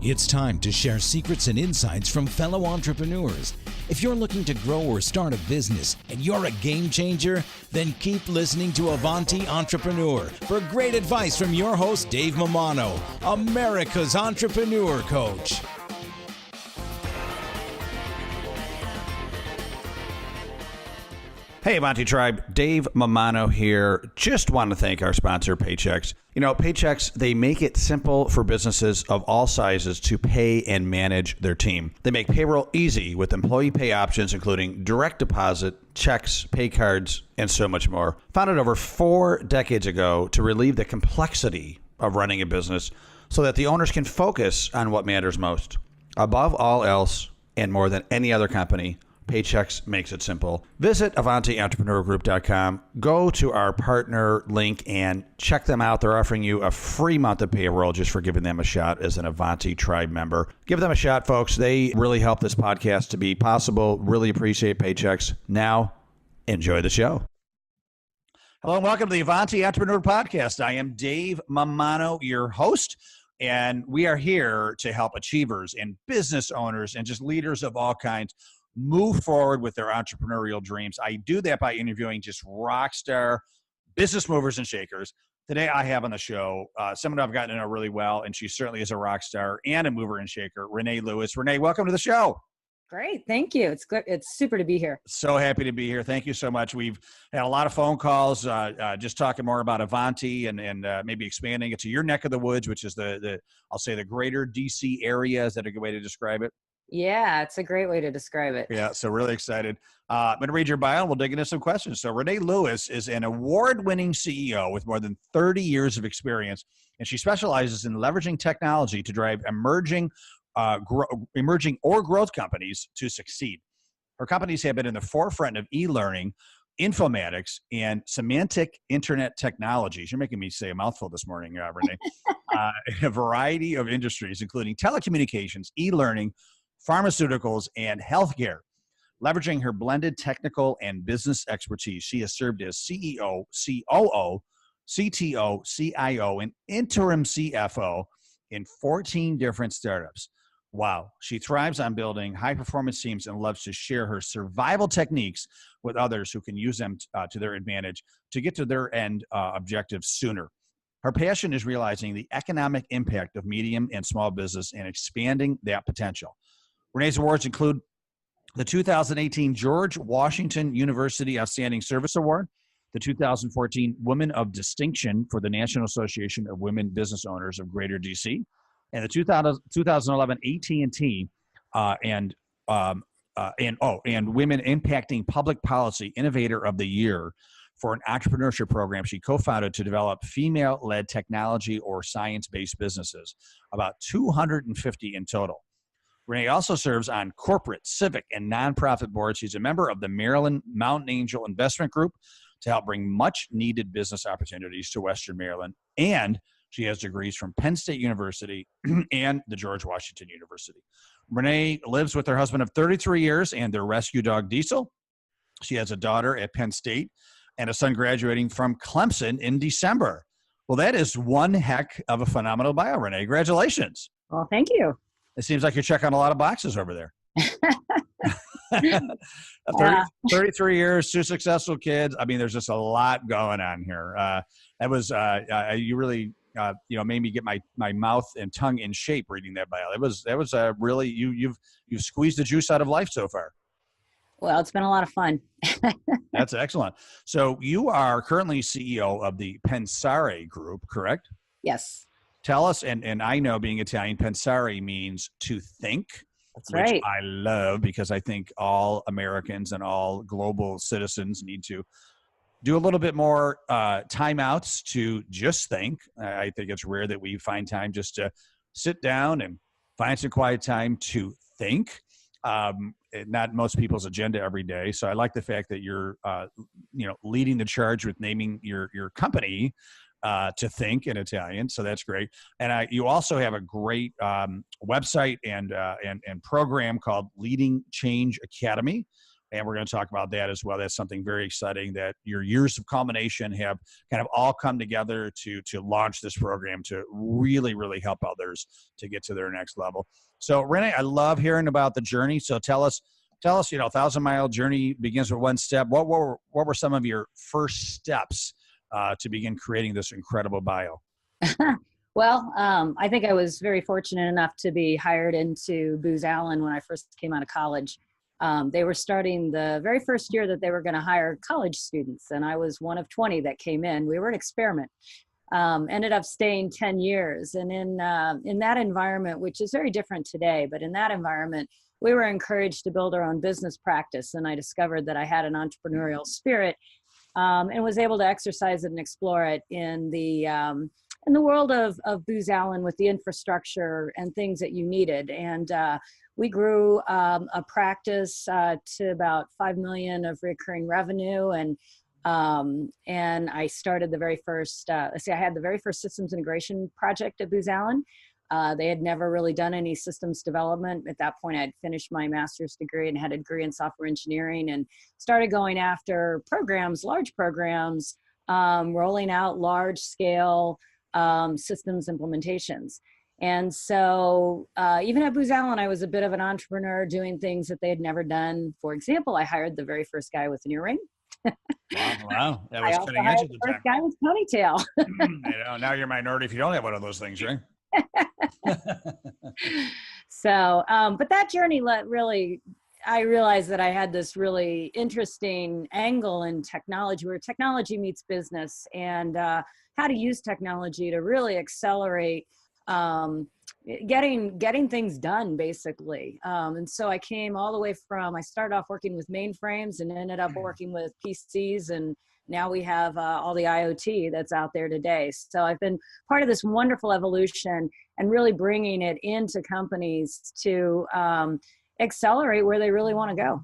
It's time to share secrets and insights from fellow entrepreneurs. If you're looking to grow or start a business and you're a game changer, then keep listening to Avanti Entrepreneur for great advice from your host, Dave Mammano, America's entrepreneur coach. Hey, Avanti Tribe, Dave Mammano here. Just want to thank our sponsor, Paychex. You know, Paychex, they make it simple for businesses of all sizes to pay and manage their team. They make payroll easy with employee pay options, including direct deposit, checks, pay cards, and so much more. Founded over 4 decades ago to relieve the complexity of running a business so that the owners can focus on what matters most. Above all else, and more than any other company, Paychex makes it simple. Visit AvantiEntrepreneurGroup.com. Go to our partner link and check them out. They're offering you a free month of payroll just for giving them a shot as an Avanti Tribe member. Give them a shot, folks. They really help this podcast to be possible. Really appreciate Paychex. Now, enjoy the show. Hello and welcome to the Avanti Entrepreneur Podcast. I am Dave Mammano, your host, and we are here to help achievers and business owners and just leaders of all kinds move forward with their entrepreneurial dreams. I do that by interviewing just rock star business movers and shakers. Today I have on the show someone I've gotten to know really well, and she certainly is a rock star and a mover and shaker, Renee Lewis. Renee, welcome to the show. Great. Thank you. It's good. It's super to be here. So happy to be here. Thank you so much. We've had a lot of phone calls, just talking more about Avanti and maybe expanding it to your neck of the woods, which is I'll say the greater DC area. Is that a good way to describe it? Yeah, it's a great way to describe it. Yeah, so really excited. I'm going to read your bio and we'll dig into some questions. So Renee Lewis is an award-winning CEO with more than 30 years of experience, and she specializes in leveraging technology to drive emerging or growth companies to succeed. Her companies have been in the forefront of eLearning, informatics, and semantic internet technologies. You're making me say a mouthful this morning, Renee. In a variety of industries, including telecommunications, eLearning, pharmaceuticals, and healthcare. Leveraging her blended technical and business expertise, she has served as CEO, COO, CTO, CIO, and interim CFO in 14 different startups. Wow. She thrives on building high-performance teams and loves to share her survival techniques with others who can use them to their advantage to get to their end objectives sooner. Her passion is realizing the economic impact of medium and small business and expanding that potential. Renee's awards include the 2018 George Washington University Outstanding Service Award, the 2014 Women of Distinction for the National Association of Women Business Owners of Greater DC, and the 2011 AT&T and Women Impacting Public Policy Innovator of the Year for an entrepreneurship program she co-founded to develop female-led technology or science-based businesses, about 250 in total. Renee also serves on corporate, civic, and nonprofit boards. She's a member of the Maryland Mountain Angel Investment Group to help bring much-needed business opportunities to Western Maryland. And she has degrees from Penn State University and the George Washington University. Renee lives with her husband of 33 years and their rescue dog, Diesel. She has a daughter at Penn State and a son graduating from Clemson in December. Well, that is one heck of a phenomenal bio, Renee. Congratulations. Well, thank you. It seems like you're checking a lot of boxes over there. 33 years, 2 successful kids. I mean, there's just a lot going on here. You really, made me get my mouth and tongue in shape reading that bio. That was really, you've squeezed the juice out of life so far. Well, it's been a lot of fun. That's excellent. So you are currently CEO of the Pensare Group, correct? Yes. Tell us, and I know being Italian, pensare means to think. That's right. Which I love because I think all Americans and all global citizens need to do a little bit more timeouts to just think. I think it's rare that we find time just to sit down and find some quiet time to think. Not most people's agenda every day. So I like the fact that you're, leading the charge with naming your company to think in Italian. So that's great. And you also have a great website and program called Leading Change Academy, And we're going to talk about that as well. That's something very exciting, that your years of culmination have kind of all come together to launch this program to really, really help others to get to their next level. So Renee, I love hearing about the journey. So tell us, 1,000-mile journey begins with one step. What were some of your first steps to begin creating this incredible bio? Well, I think I was very fortunate enough to be hired into Booz Allen when I first came out of college. They were starting the very first year that they were going to hire college students, and I was one of 20 that came in. We were an experiment. Ended up staying 10 years. And in that environment, which is very different today, but in that environment, we were encouraged to build our own business practice. And I discovered that I had an entrepreneurial spirit, and was able to exercise it and explore it in the world of Booz Allen with the infrastructure and things that you needed. And we grew a practice to about $5 million of recurring revenue. And I started the very first, I had the very first systems integration project at Booz Allen. They had never really done any systems development. At that point, I had finished my master's degree and had a degree in software engineering, and started going after programs, large programs, rolling out large scale systems implementations. And so even at Booz Allen, I was a bit of an entrepreneur, doing things that they had never done. For example, I hired the very first guy with an earring. Wow. That was cutting edge at the first guy with ponytail. Now you're a minority if you don't have one of those things, right? So, but that journey I realized that I had this really interesting angle in technology, where technology meets business, and how to use technology to really accelerate getting things done, basically. And so I came all the way I started off working with mainframes and ended up working with PCs, and now we have all the IoT that's out there today. So I've been part of this wonderful evolution and really bringing it into companies to accelerate where they really want to go.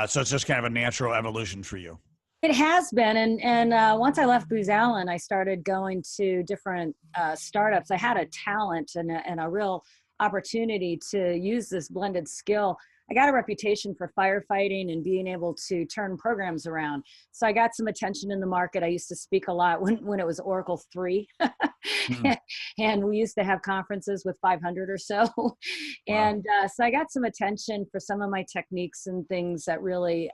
So it's just kind of a natural evolution for you. It has been. And once I left Booz Allen, I started going to different startups. I had a talent and a real opportunity to use this blended skill. I got a reputation for firefighting and being able to turn programs around. So I got some attention in the market. I used to speak a lot when it was Oracle 3. And we used to have conferences with 500 or so. Wow. And so I got some attention for some of my techniques and things that really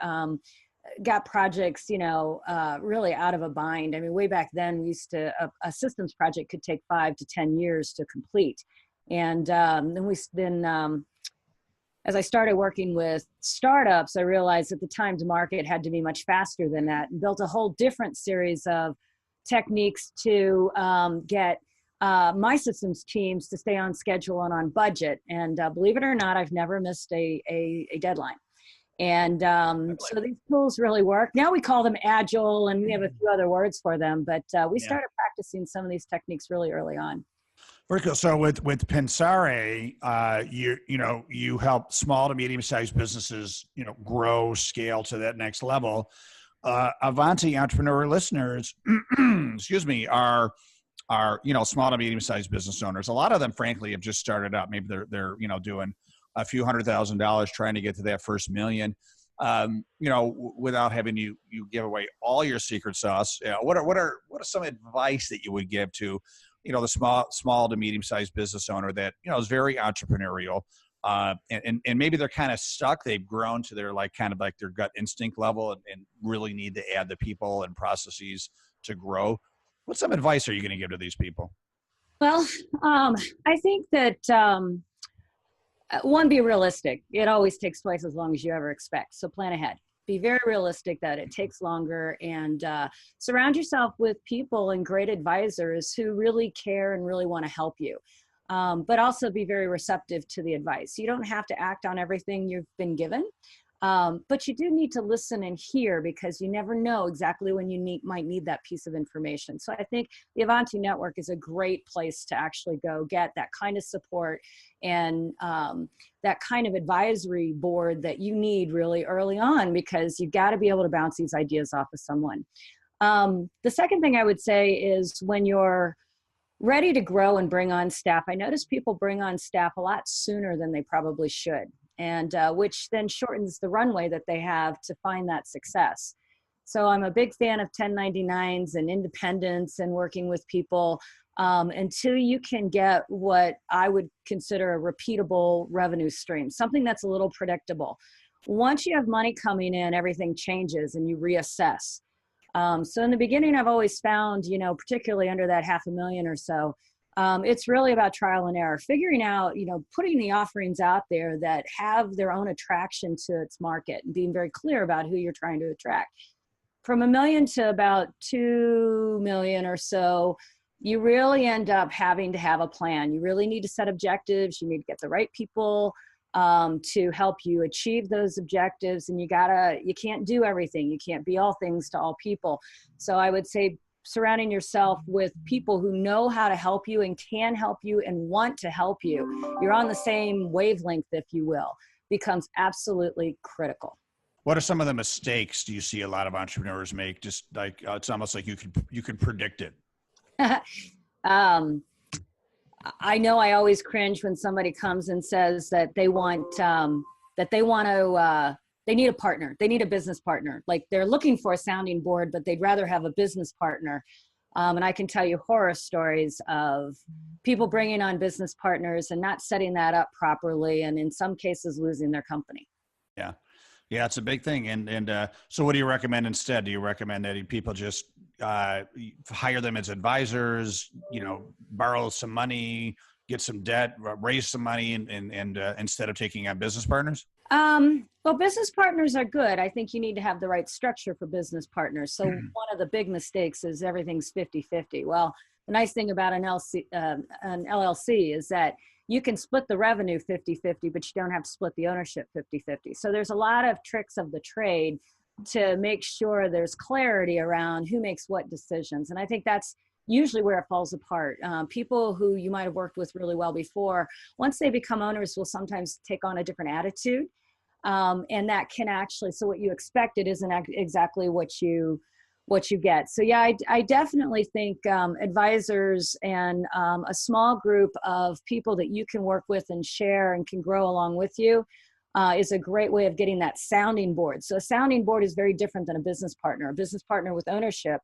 got projects, really out of a bind. I mean, way back then, we used to, a systems project could take 5 to 10 years to complete. And then as I started working with startups, I realized that the time to market had to be much faster than that, and built a whole different series of techniques to get my systems teams to stay on schedule and on budget. And believe it or not, I've never missed a deadline. And so these tools really work. Now we call them agile, and we have a few other words for them, but we started practicing some of these techniques really early on. Very cool. So with Pensare, you help small to medium-sized businesses, grow, scale to that next level. Avanti entrepreneur listeners, excuse me, are small to medium-sized business owners. A lot of them, frankly, have just started out. Maybe they're doing a few $100,000 trying to get to that first million. Without having you give away all your secret sauce. What are some advice that you would give to the small to medium-sized business owner that, is very entrepreneurial, and maybe they're kind of stuck. They've grown to their their gut instinct level and really need to add the people and processes to grow. What some advice are you going to give to these people? Well, I think that, one, be realistic. It always takes twice as long as you ever expect. So plan ahead. Be very realistic that it takes longer, and surround yourself with people and great advisors who really care and really want to help you. But also be very receptive to the advice. You don't have to act on everything you've been given, but you do need to listen and hear, because you never know exactly when you might need that piece of information. So I think the Avanti Network is a great place to actually go get that kind of support and that kind of advisory board that you need really early on, because you've got to be able to bounce these ideas off of someone. The second thing I would say is, when you're ready to grow and bring on staff, I notice people bring on staff a lot sooner than they probably should. and which then shortens the runway that they have to find that success. So I'm a big fan of 1099s and independence and working with people until you can get what I would consider a repeatable revenue stream, something that's a little predictable. Once you have money coming in, everything changes and you reassess. So in the beginning, I've always found, particularly under that $500,000 or so, it's really about trial and error, figuring out, putting the offerings out there that have their own attraction to its market and being very clear about who you're trying to attract. From $1 million to about $2 million or so, you really end up having to have a plan. You really need to set objectives. You need to get the right people to help you achieve those objectives. And you can't do everything. You can't be all things to all people. So I would say surrounding yourself with people who know how to help you and can help you and want to help you, you're on the same wavelength, if you will, becomes absolutely critical. What are some of the mistakes do you see a lot of entrepreneurs make? Just like, it's almost like you could predict it. I know I always cringe when somebody comes and says that they need a partner. They need a business partner. Like they're looking for a sounding board, but they'd rather have a business partner. And I can tell you horror stories of people bringing on business partners and not setting that up properly. And in some cases, losing their company. Yeah. Yeah, it's a big thing. And so what do you recommend instead? Do you recommend that people just hire them as advisors, borrow some money, get some debt, raise some money, and instead of taking on business partners? Well, business partners are good. I think you need to have the right structure for business partners. So one of the big mistakes is everything's 50-50. Well, the nice thing about an LLC is that you can split the revenue 50-50, but you don't have to split the ownership 50-50. So there's a lot of tricks of the trade to make sure there's clarity around who makes what decisions. And I think that's usually where it falls apart. People who you might have worked with really well before, once they become owners, will sometimes take on a different attitude. And that can actually, so what you expected isn't exactly what you get. So yeah, I definitely think advisors and a small group of people that you can work with and share and can grow along with you is a great way of getting that sounding board. So a sounding board is very different than a business partner. A business partner with ownership,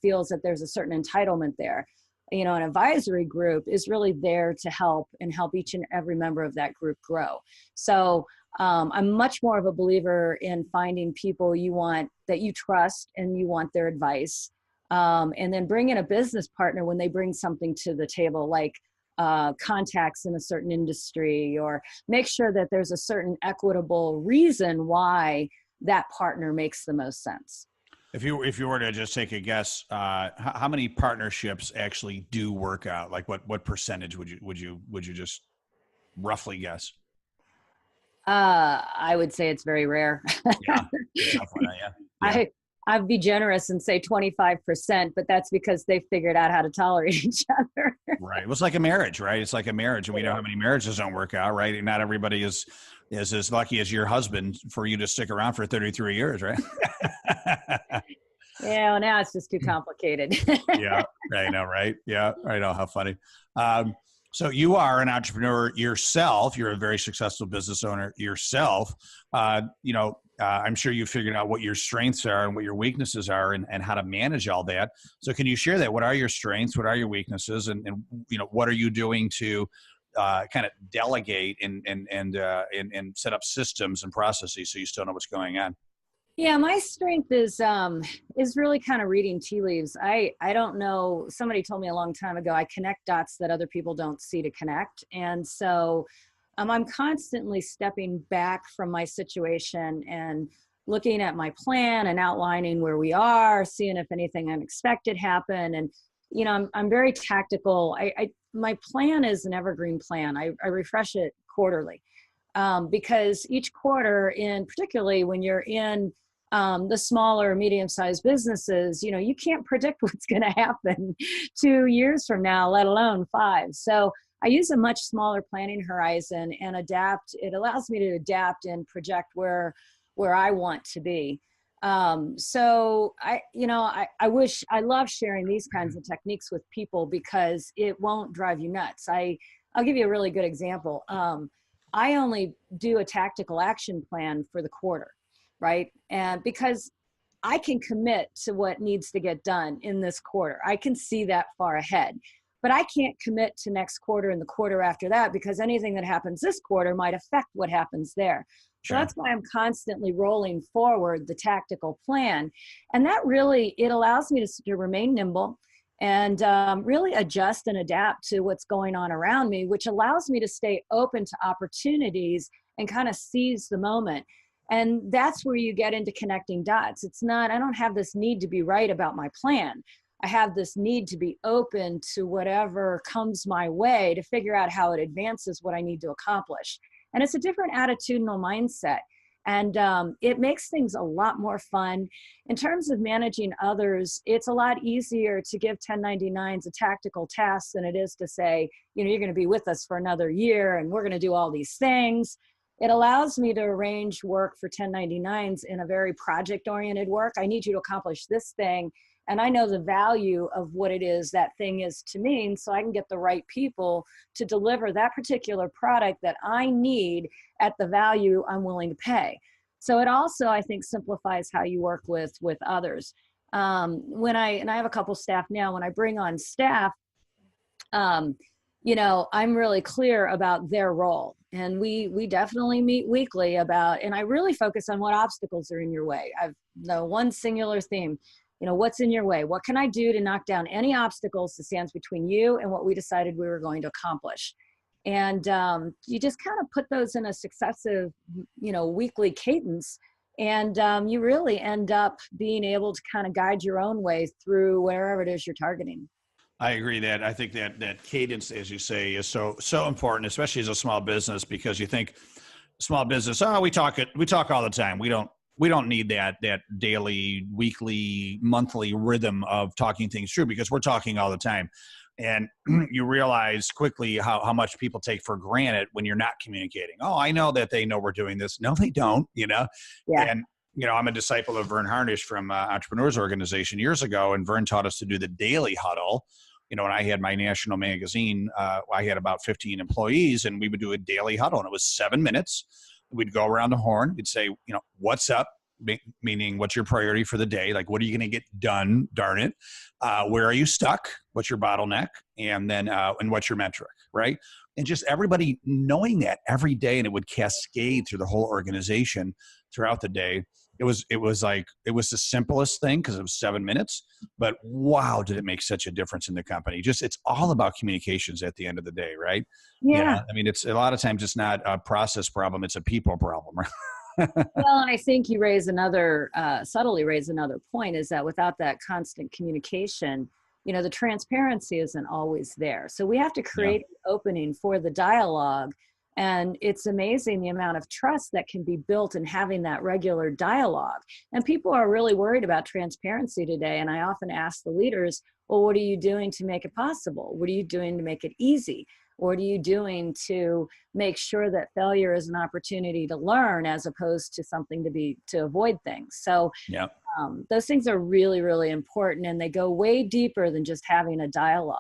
feels that there's a certain entitlement there. An advisory group is really there to help each and every member of that group grow. So I'm much more of a believer in finding people that you trust and you want their advice. And then bring in a business partner when they bring something to the table, like contacts in a certain industry, or make sure that there's a certain equitable reason why that partner makes the most sense. If you were to just take a guess, how many partnerships actually do work out? Like what percentage would you just roughly guess? I would say it's very rare. Yeah, yeah. I'd be generous and say 25%, but that's because they figured out how to tolerate each other. Right. Well, it's like a marriage, right? It's like a marriage, and we know how many marriages don't work out, right? And not everybody is as lucky as your husband for you to stick around for 33 years, right? Yeah, well, now it's just too complicated. Yeah, I know, right? Yeah, I know. How funny. So you are an entrepreneur yourself. You're a very successful business owner yourself. I'm sure you figured out what your strengths are and what your weaknesses are and how to manage all that. So can you share that? What are your strengths? What are your weaknesses? And what are you doing to kind of delegate and set up systems and processes so you still know what's going on? Yeah, my strength is really kind of reading tea leaves. I don't know. Somebody told me a long time ago, I connect dots that other people don't see to connect. And so I'm constantly stepping back from my situation and looking at my plan and outlining where we are, seeing if anything unexpected happened. And, I'm very tactical. My plan is an evergreen plan. I refresh it quarterly because each quarter, particularly when you're in the smaller, medium-sized businesses, you can't predict what's going to happen 2 years from now, let alone 5. So I use a much smaller planning horizon and adapt. It allows me to adapt and project where I want to be. So I love sharing these kinds of techniques with people because it won't drive you nuts. I'll give you a really good example. I only do a tactical action plan for the quarter, right? And because I can commit to what needs to get done in this quarter, I can see that far ahead. But I can't commit to next quarter and the quarter after that, because anything that happens this quarter might affect what happens there. So that's why I'm constantly rolling forward the tactical plan. And that really, it allows me to remain nimble and really adjust and adapt to what's going on around me, which allows me to stay open to opportunities and kind of seize the moment. And that's where you get into connecting dots. It's not, I don't have this need to be right about my plan. I have this need to be open to whatever comes my way to figure out how it advances what I need to accomplish. And it's a different attitudinal mindset. And it makes things a lot more fun. In terms of managing others, it's a lot easier to give 1099s a tactical task than it is to say, you're going to be with us for another year and we're going to do all these things. It allows me to arrange work for 1099s in a very project-oriented work. I need you to accomplish this thing. And I know the value of what it is that thing is to me, and so I can get the right people to deliver that particular product that I need at the value I'm willing to pay. So it also, I think, simplifies how you work with others. And I have a couple staff now, when I bring on staff, I'm really clear about their role. And we definitely meet weekly and I really focus on what obstacles are in your way. I've the one singular theme. What's in your way? What can I do to knock down any obstacles that stands between you and what we decided we were going to accomplish? And you just kind of put those in a successive, weekly cadence. And you really end up being able to kind of guide your own way through wherever it is you're targeting. I agree that I think that cadence, as you say, is so important, especially as a small business, because you think small business, we talk all the time. We don't need that daily, weekly, monthly rhythm of talking things through, because we're talking all the time. And you realize quickly how much people take for granted when you're not communicating. Oh, I know that they know we're doing this. No, they don't, Yeah. And, I'm a disciple of Vern Harnish from Entrepreneurs Organization years ago. And Vern taught us to do the daily huddle. When I had my national magazine, I had about 15 employees, and we would do a daily huddle, and it was 7 minutes. We'd go around the horn. We'd say, what's up? Meaning, what's your priority for the day? Like, what are you going to get done? Darn it. Where are you stuck? What's your bottleneck? And then, and what's your metric, right? And just everybody knowing that every day, and it would cascade through the whole organization throughout the day. It was the simplest thing because it was 7 minutes, but wow, did it make such a difference in the company? It's all about communications at the end of the day, right? Yeah. It's a lot of times it's not a process problem, it's a people problem, right? Well, and I think you subtly raise another point, is that without that constant communication, the transparency isn't always there. So we have to create an opening for the dialogue. And it's amazing the amount of trust that can be built in having that regular dialogue. And people are really worried about transparency today. And I often ask the leaders, well, what are you doing to make it possible? What are you doing to make it easy? What are you doing to make sure that failure is an opportunity to learn as opposed to something to avoid things? So those things are really, really important, and they go way deeper than just having a dialogue.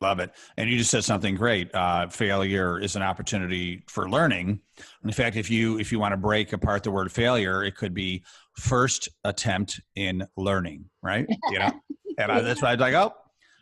Love it. And you just said something great. Failure is an opportunity for learning. In fact, if you want to break apart the word failure, it could be first attempt in learning, right? And that's why I was like,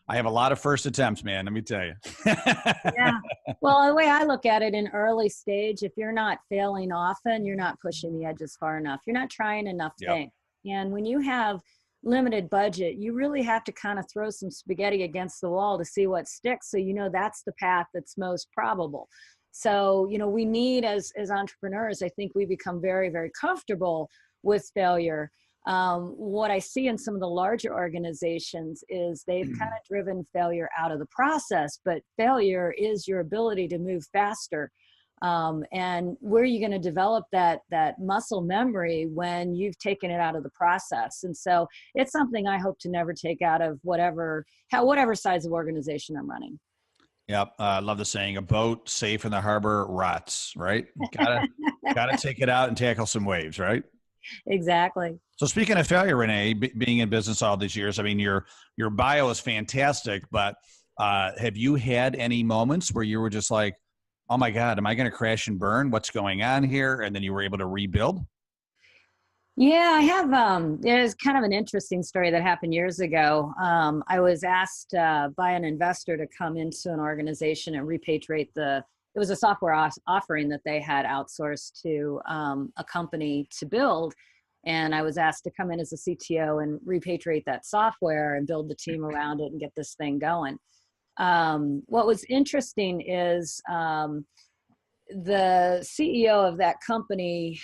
I have a lot of first attempts, man. Let me tell you. Yeah. Well, the way I look at it, in early stage, if you're not failing often, you're not pushing the edges far enough. You're not trying enough things. And when you have limited budget, you really have to kind of throw some spaghetti against the wall to see what sticks. So, that's the path that's most probable. So, we need, as entrepreneurs, I think we become very, very comfortable with failure. What I see in some of the larger organizations is they've kind of driven failure out of the process, but failure is your ability to move faster. And where are you going to develop that muscle memory when you've taken it out of the process? And so it's something I hope to never take out of whatever size of organization I'm running. Yep. I love the saying, a boat safe in the harbor rots, right? Gotta take it out and tackle some waves, right? Exactly. So speaking of failure, Renee, being in business all these years, your bio is fantastic, but have you had any moments where you were just like, oh my God, am I going to crash and burn? What's going on here? And then you were able to rebuild? Yeah, I have. There's kind of an interesting story that happened years ago. I was asked by an investor to come into an organization and repatriate it was a software offering that they had outsourced to a company to build. And I was asked to come in as a CTO and repatriate that software and build the team around it and get this thing going. What was interesting is the CEO of that company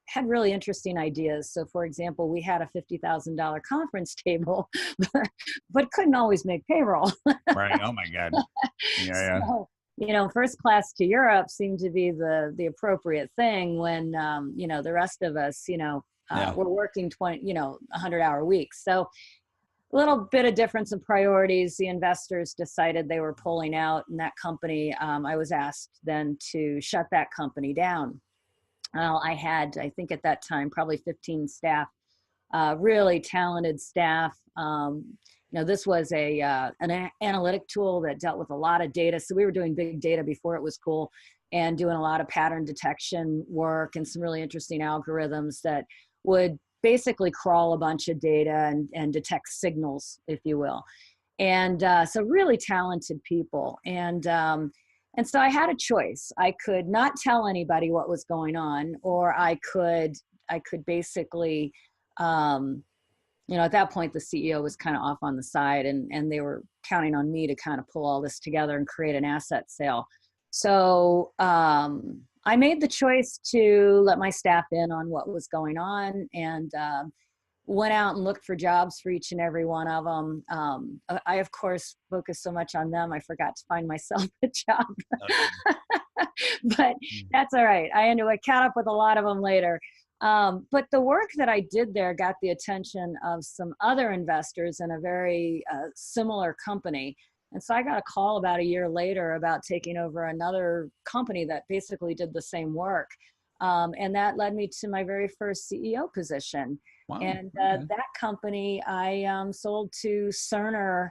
had really interesting ideas. So for example, we had a $50,000 conference table, but couldn't always make payroll. Right. Oh my God. Yeah. So, first class to Europe seemed to be the appropriate thing when, the rest of us, we're working 100-hour weeks. So a little bit of difference in priorities. The investors decided they were pulling out, and that company, I was asked then to shut that company down. Well, I had, I think at that time, probably 15 staff, really talented staff. This was an analytic tool that dealt with a lot of data. So we were doing big data before it was cool, and doing a lot of pattern detection work and some really interesting algorithms that would basically crawl a bunch of data and detect signals, if you will. And so really talented people. And so I had a choice. I could not tell anybody what was going on, or I could basically, at that point, the CEO was kind of off on the side, and they were counting on me to kind of pull all this together and create an asset sale. So I made the choice to let my staff in on what was going on, and went out and looked for jobs for each and every one of them. I, of course, focused so much on them, I forgot to find myself a job. But that's all right. I caught up with a lot of them later. But the work that I did there got the attention of some other investors in a very similar company. And so I got a call about a year later about taking over another company that basically did the same work. And that led me to my very first CEO position. Wow. And that company I sold to Cerner,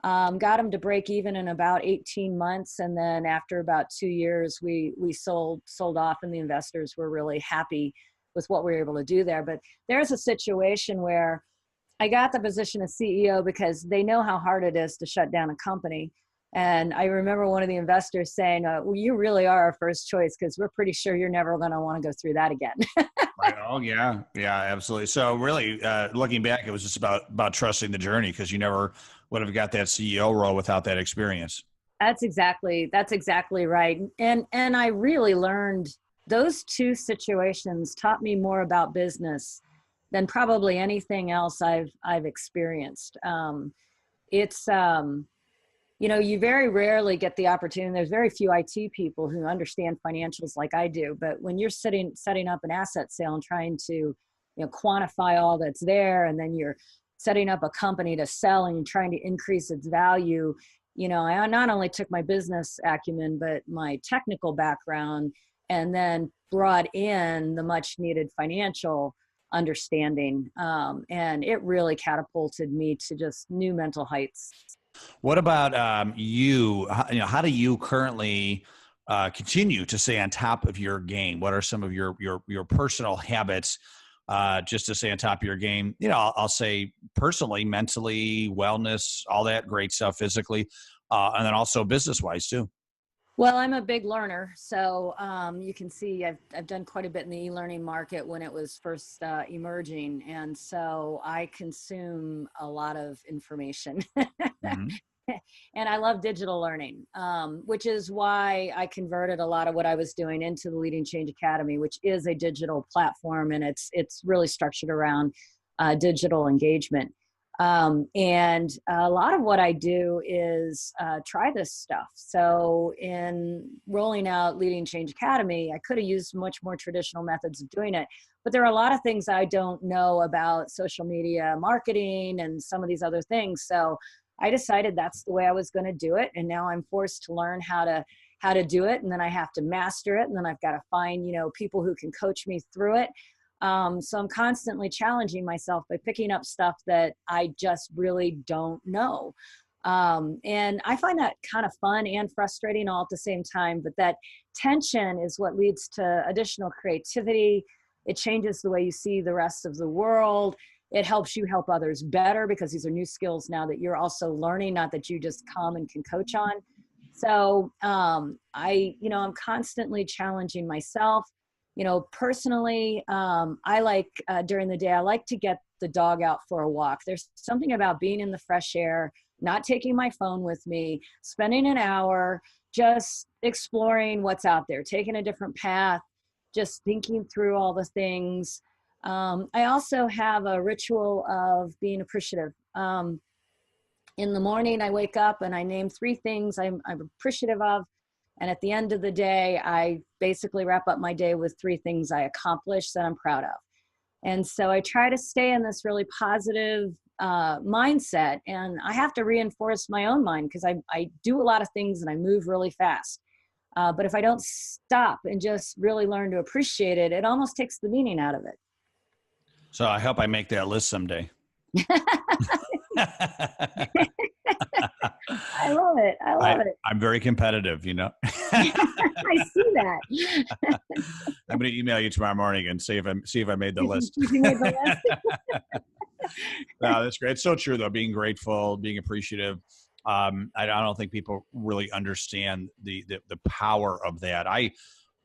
got them to break even in about 18 months. And then after about 2 years, we sold off, and the investors were really happy with what we were able to do there. But there's a situation where I got the position of CEO because they know how hard it is to shut down a company. And I remember one of the investors saying, well, you really are our first choice, because we're pretty sure you're never going to want to go through that again. Right. Oh, yeah. Yeah, absolutely. So really, looking back, it was just about trusting the journey, because you never would have got that CEO role without that experience. That's exactly right. And I really learned, those two situations taught me more about business than probably anything else I've experienced. You very rarely get the opportunity. There's very few IT people who understand financials like I do. But when you're setting up an asset sale and trying to, quantify all that's there, and then you're setting up a company to sell and you're trying to increase its value, I not only took my business acumen, but my technical background, and then brought in the much needed financial understanding. And it really catapulted me to just new mental heights. What about you? How do you currently continue to stay on top of your game? What are some of your personal habits just to stay on top of your game? I'll say personally, mentally, wellness, all that great stuff, physically, and then also business-wise too. Well, I'm a big learner, so you can see I've done quite a bit in the e-learning market when it was first emerging, and so I consume a lot of information. Mm-hmm. And I love digital learning, which is why I converted a lot of what I was doing into the Leading Change Academy, which is a digital platform, and it's really structured around digital engagement. And a lot of what I do is try this stuff. So in rolling out Leading Change Academy, I could have used much more traditional methods of doing it, but there are a lot of things I don't know about social media marketing and some of these other things. So I decided that's the way I was going to do it. And now I'm forced to learn how to do it. And then I have to master it. And then I've got to find, people who can coach me through it. So I'm constantly challenging myself by picking up stuff that I just really don't know. And I find that kind of fun and frustrating all at the same time, but that tension is what leads to additional creativity. It changes the way you see the rest of the world. It helps you help others better because these are new skills now that you're also learning, not that you just come and can coach on. So I'm constantly challenging myself. Personally, I like during the day, I like to get the dog out for a walk. There's something about being in the fresh air, not taking my phone with me, spending an hour just exploring what's out there, taking a different path, just thinking through all the things. I also have a ritual of being appreciative. In the morning, I wake up and I name 3 things I'm appreciative of. And at the end of the day, I basically wrap up my day with 3 things I accomplished that I'm proud of. And so I try to stay in this really positive mindset. And I have to reinforce my own mind because I do a lot of things and I move really fast. But if I don't stop and just really learn to appreciate it, it almost takes the meaning out of it. So I hope I make that list someday. I love it. I love it. I'm very competitive, I see that. I'm going to email you tomorrow morning and see if I made the list. You made the list? No, that's great. It's so true though. Being grateful, being appreciative. I don't think people really understand the power of that.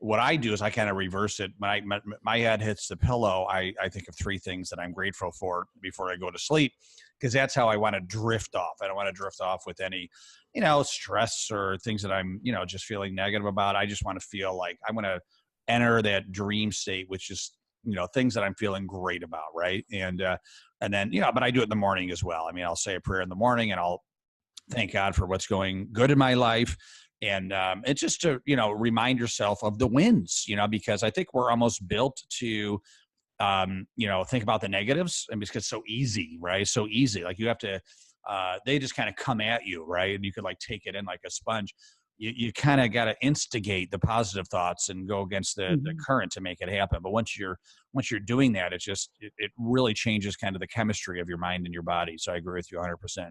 What I do is I kind of reverse it. When my head hits the pillow, I think of 3 things that I'm grateful for before I go to sleep, because that's how I want to drift off. I don't want to drift off with any, stress or things that I'm, just feeling negative about. I just want to feel like I want to enter that dream state, which is, things that I'm feeling great about. Right. And then, but I do it in the morning as well. I mean, I'll say a prayer in the morning and I'll thank God for what's going good in my life. And it's just to, remind yourself of the wins, because I think we're almost built to, think about the negatives, and because it's so easy, right? So easy. Like you have to, they just kind of come at you, right? And you could like take it in like a sponge. You kind of got to instigate the positive thoughts and go against the current to make it happen. But once you're doing that, it really changes kind of the chemistry of your mind and your body. So I agree with you 100%.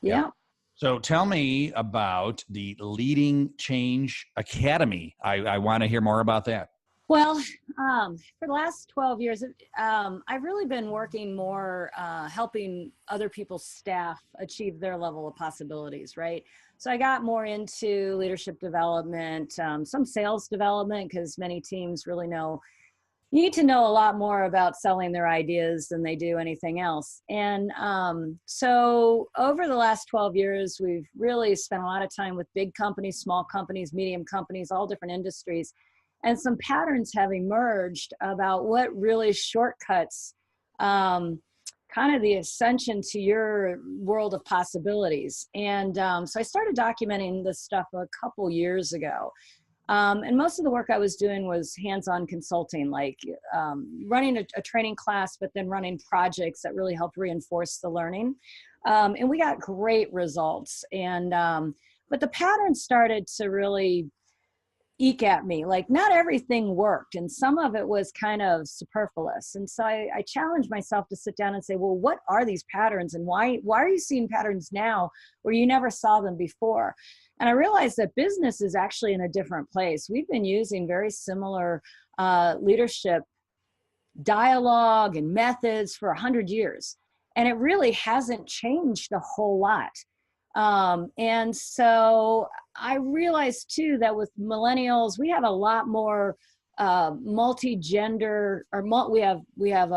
Yeah. So tell me about the Leading Change Academy. I want to hear more about that. Well, for the last 12 years, I've really been working more helping other people's staff achieve their level of possibilities, right? So I got more into leadership development, some sales development, because many teams really need to know a lot more about selling their ideas than they do anything else. And so over the last 12 years, we've really spent a lot of time with big companies, small companies, medium companies, all different industries. And some patterns have emerged about what really shortcuts kind of the ascension to your world of possibilities. And so I started documenting this stuff a couple years ago. And most of the work I was doing was hands-on consulting, like running a training class, but then running projects that really helped reinforce the learning. And we got great results. And but the pattern started to really eke at me. Like not everything worked, and some of it was kind of superfluous. And so I challenged myself to sit down and say, well, what are these patterns, and why are you seeing patterns now where you never saw them before? And I realized that business is actually in a different place. We've been using very similar leadership dialogue and methods for 100 years, and it really hasn't changed a whole lot. And so I realized too that with millennials, we have a lot more multi-gender, or we have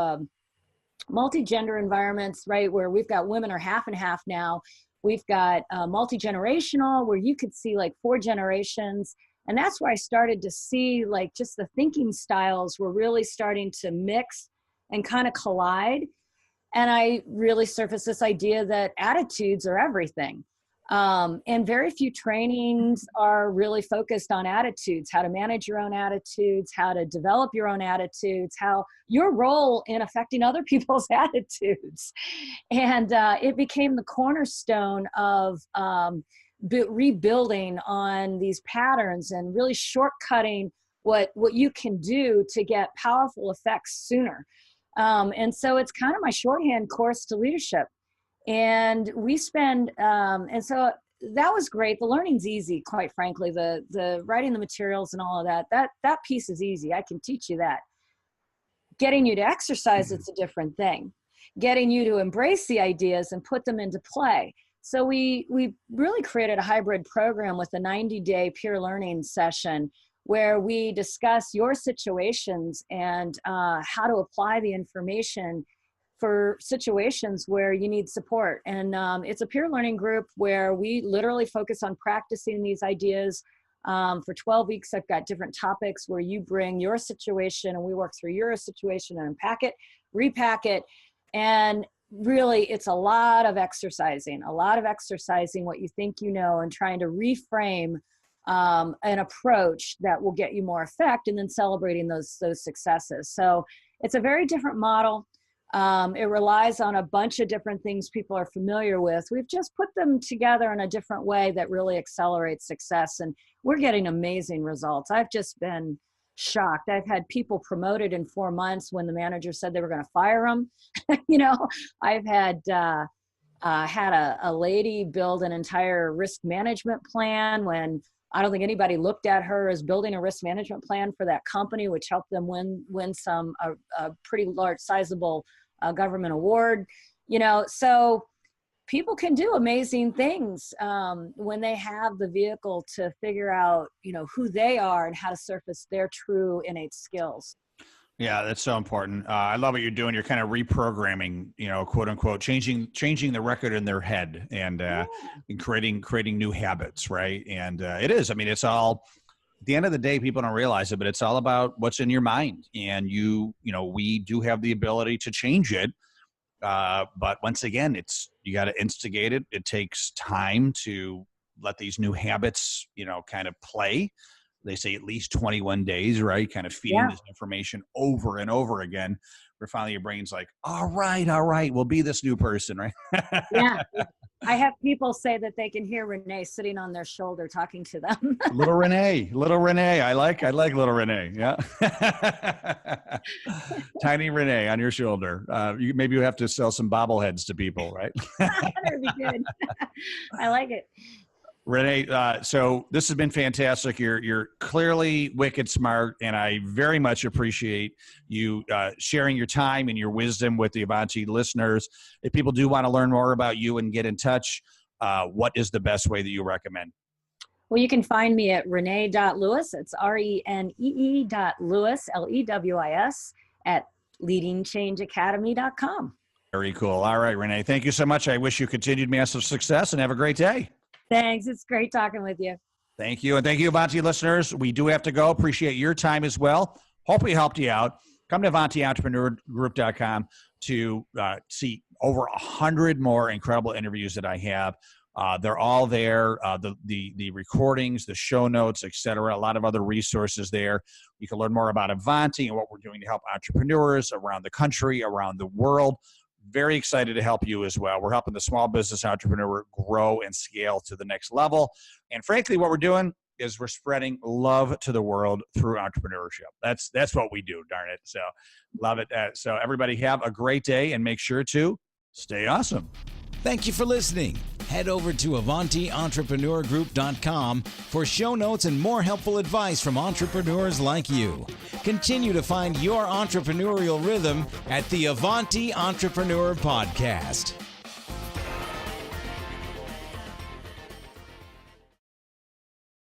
multi-gender environments, right? Where we've got women are half and half now. We've got multi-generational, where you could see like 4 generations. And that's where I started to see like just the thinking styles were really starting to mix and kind of collide. And I really surfaced this idea that attitudes are everything. And very few trainings are really focused on attitudes, how to manage your own attitudes, how to develop your own attitudes, how your role in affecting other people's attitudes. And it became the cornerstone of rebuilding on these patterns and really shortcutting what you can do to get powerful effects sooner. And so it's kind of my shorthand course to leadership. And we spend, and so that was great. The learning's easy, quite frankly. The writing the materials and all of that piece is easy. I can teach you that. Getting you to exercise, it's a different thing. Getting you to embrace the ideas and put them into play. So we really created a hybrid program with a 90-day peer learning session where we discuss your situations and how to apply the information for situations where you need support. And it's a peer learning group where we literally focus on practicing these ideas. For 12 weeks, I've got different topics where you bring your situation and we work through your situation and unpack it, repack it. And really, it's a lot of exercising what you think you know and trying to reframe an approach that will get you more effect and then celebrating those successes. So it's a very different model. It relies on a bunch of different things people are familiar with. We've just put them together in a different way that really accelerates success. And we're getting amazing results. I've just been shocked. I've had people promoted in 4 months when the manager said they were going to fire them. I've had a lady build an entire risk management plan when I don't think anybody looked at her as building a risk management plan for that company, which helped them win a pretty large, sizable government award. So people can do amazing things when they have the vehicle to figure out, who they are and how to surface their true innate skills. Yeah, that's so important. I love what you're doing. You're kind of reprogramming, quote unquote, changing the record in their head and creating new habits, right? And it is. I mean, it's all. At the end of the day, people don't realize it, but it's all about what's in your mind. And we do have the ability to change it. But once again, you got to instigate it. It takes time to let these new habits, kind of play. They say at least 21 days, right? Kind of feeding this information over and over again. Where finally your brain's like, all right, we'll be this new person, right? Yeah. I have people say that they can hear Renee sitting on their shoulder talking to them. Little Renee. I like little Renee. Yeah. Tiny Renee on your shoulder. Maybe you have to sell some bobbleheads to people, right? That would be good. I like it. Renee, so this has been fantastic. You're clearly wicked smart, and I very much appreciate you sharing your time and your wisdom with the Avanti listeners. If people do want to learn more about you and get in touch, what is the best way that you recommend? Well, you can find me at renee.lewis. It's renee.lewis, Lewis, at leadingchangeacademy.com. Very cool. All right, Renee, thank you so much. I wish you continued massive success and have a great day. Thanks. It's great talking with you. Thank you. And thank you, Avanti listeners. We do have to go. Appreciate your time as well. Hope we helped you out. Come to AvantiEntrepreneurGroup.com to see over 100 more incredible interviews that I have. They're all there. The recordings, the show notes, etc. A lot of other resources there. You can learn more about Avanti and what we're doing to help entrepreneurs around the country, around the world. Very excited to help you as well. We're helping the small business entrepreneur grow and scale to the next level. And frankly, what we're doing is we're spreading love to the world through entrepreneurship. That's what we do, darn it. So love it. So everybody have a great day and make sure to stay awesome. Thank you for listening. Head over to AvantiEntrepreneurGroup.com for show notes and more helpful advice from entrepreneurs like you. Continue to find your entrepreneurial rhythm at the Avanti Entrepreneur Podcast.